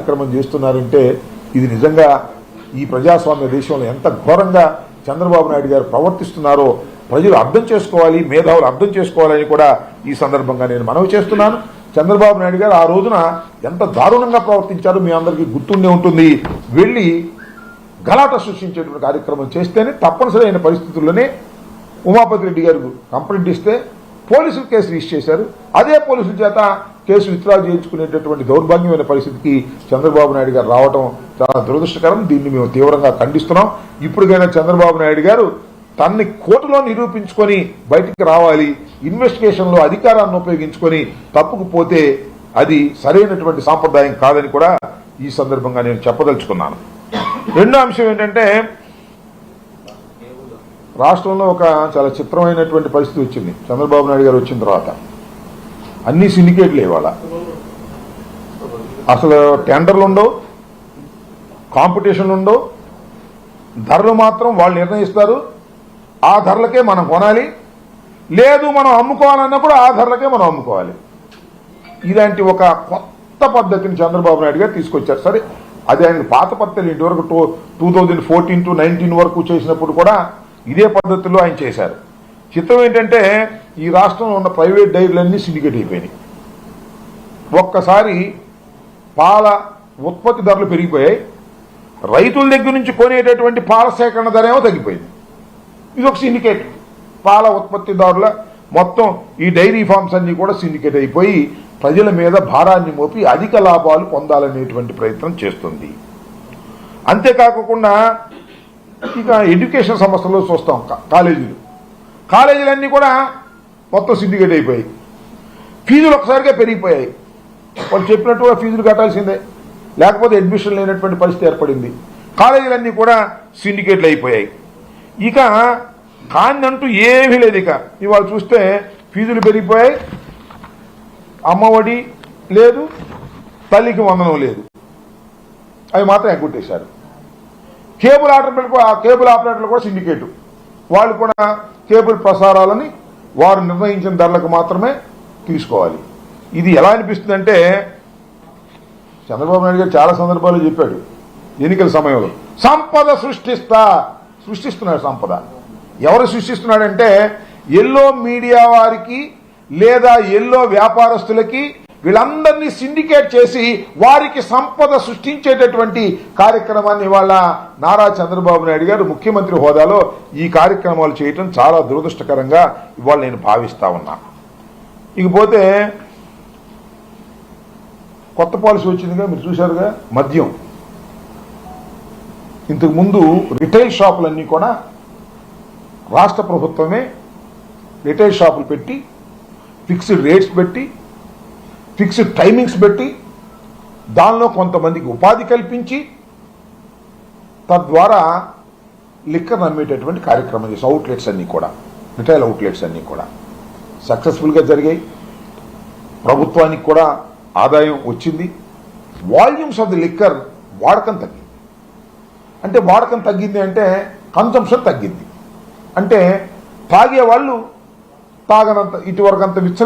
కార్యక్రమం చేస్తున్నారంటే ఇది నిజంగా ఈ ప్రజాస్వామ్య దేశంలో ఎంత ఘోరంగా చంద్రబాబు నాయుడు గారు ప్రవర్తిస్తున్నారో ప్రజలు అర్థం చేసుకోవాలి, మేధావులు అర్థం చేసుకోవాలని కూడా ఈ సందర్భంగా నేను మనవి చేస్తున్నాను. చంద్రబాబు నాయుడు గారు ఆ రోజున ఎంత దారుణంగా ప్రవర్తించారో మీ అందరికీ గుర్తుండే ఉంటుంది. వెళ్ళి గలాట సృష్టించేటువంటి కార్యక్రమం చేస్తేనే తప్పనిసరి అయిన పరిస్థితుల్లోనే ఉమాపతి రెడ్డి గారు కంప్లైంట్ ఇస్తే పోలీసులు కేసు రిజిస్టర్ చేశారు. అదే పోలీసుల చేత కేసు విత్డ్రా చేయించుకునేటటువంటి దౌర్భాగ్యమైన పరిస్థితికి చంద్రబాబు నాయుడు గారు రావడం చాలా దురదృష్టకరం. దీన్ని మేము తీవ్రంగా ఖండిస్తున్నాం. ఇప్పటికైనా చంద్రబాబు నాయుడు గారు తన్ని కోర్టులో నిరూపించుకొని బయటికి రావాలి. ఇన్వెస్టిగేషన్లో అధికారాన్ని ఉపయోగించుకొని తప్పుకు పోతే అది సరైనటువంటి సాంప్రదాయం కాదని కూడా ఈ సందర్భంగా నేను చెప్పదలుచుకున్నాను. రెండో అంశం ఏంటంటే రాష్ట్రంలో ఒక చాలా చిత్రమైనటువంటి పరిస్థితి వచ్చింది. చంద్రబాబు నాయుడు గారు వచ్చిన తర్వాత అన్ని సిండికేట్లు ఇవాళ అసలు టెండర్లు ఉండవు, కాంపిటీషన్లు ఉండవు, ధరలు మాత్రం వాళ్ళు నిర్ణయిస్తారు. ఆ ధరలకే మనం కొనాలి, లేదు మనం అమ్ముకోవాలన్నప్పుడు ఆ ధరలకే మనం అమ్ముకోవాలి. ఇలాంటి ఒక కొత్త పద్ధతిని చంద్రబాబు నాయుడు గారు తీసుకొచ్చారు. సరే, అది ఆయన పాత పద్ధతులు ఇంటివరకు 2014 to 19 వరకు చేసినప్పుడు కూడా ఇదే పద్ధతిలో ఆయన చేశారు. చిత్రం ఏంటంటే ఈ రాష్ట్రంలో ఉన్న ప్రైవేట్ డైరీలన్నీ సిండికేట్ అయిపోయినాయి. ఒక్కసారి పాల ఉత్పత్తి ధరలు పెరిగిపోయాయి, రైతుల దగ్గర నుంచి కొనేటటువంటి పాల సేకరణ ధర ఏమో తగ్గిపోయింది. ఇది ఒక సిండికేట్. పాల ఉత్పత్తిదారుల మొత్తం ఈ డైరీ ఫార్మ్స్ అన్ని కూడా సిండికేట్ అయిపోయి ప్రజల మీద భారాన్ని మోపి అధిక లాభాలు పొందాలనేటువంటి ప్రయత్నం చేస్తుంది. అంతేకాకుండా ఇక ఎడ్యుకేషన్ సంస్థల్లో చూస్తాం, కాలేజీలన్నీ కూడా మొత్తం సిండికేట్ అయిపోయాయి. ఫీజులు ఒకసారిగా పెరిగిపోయాయి. వాళ్ళు చెప్పినట్టుగా ఫీజులు కట్టాల్సిందే, లేకపోతే అడ్మిషన్ లేనటువంటి పరిస్థితి ఏర్పడింది. కాలేజీలన్నీ కూడా సిండికేట్లు అయిపోయాయి. ఇక కాన్నంటూ ఏమీ లేదు. ఇక ఇవాళ చూస్తే ఫీజులు పెరిగిపోయాయి, అమ్మఒడి లేదు, తల్లికి వందనం లేదు, అవి మాత్రం ఎగ్గొట్టేశారు. కేబుల్ ఆపరేటర్లు కూడా సిండికేటు. వాళ్ళు కూడా కేబుల్ ప్రసారాలని వారు నిర్ణయించిన ధరలకు మాత్రమే తీసుకోవాలి. ఇది ఎలా అనిపిస్తుందంటే చంద్రబాబు నాయుడు గారు చాలా సందర్భాల్లో చెప్పాడు ఎన్నికల సమయంలో, సంపద సృష్టిస్తున్నాడు. సంపద ఎవరు సృష్టిస్తున్నాడంటే ఎల్లో మీడియా వారికి లేదా ఎల్లో వ్యాపారస్తులకి వీళ్ళందరినీ సిండికేట్ చేసి వారికి సంపద సృష్టించేటటువంటి కార్యక్రమాన్ని ఇవాళ నారా చంద్రబాబు నాయుడు గారు ముఖ్యమంత్రి హోదాలో ఈ కార్యక్రమాలు చేయటం చాలా దురదృష్టకరంగా ఇవాళ నేను భావిస్తా ఉన్నా. ఇకపోతే కొత్త పాలసీ వచ్చిందిగా, మీరు చూశారుగా, మద్యం. ఇంతకుముందు రిటైల్ షాపులన్నీ కూడా రాష్ట్ర ప్రభుత్వమే రిటైల్ షాపులు పెట్టి ఫిక్స్డ్ రేట్స్ పెట్టి ఫిక్స్డ్ టైమింగ్స్ పెట్టి దానిలో కొంతమందికి ఉపాధి కల్పించి తద్వారా లిక్కర్ అమ్మేటటువంటి కార్యక్రమం చేసే అవుట్లెట్స్ అన్నీ కూడా, రిటైల్ అవుట్లెట్స్ అన్నీ కూడా సక్సెస్ఫుల్గా జరిగాయి. ప్రభుత్వానికి కూడా ఆదాయం వచ్చింది. వాల్యూమ్స్ ఆఫ్ ది లిక్కర్ వాడకం తగ్గింది. అంటే వాడకం తగ్గింది అంటే కన్సంప్షన్ తగ్గింది. అంటే తాగే వాళ్ళు తాగనంత, ఇటువరకు అంత విచ్చలు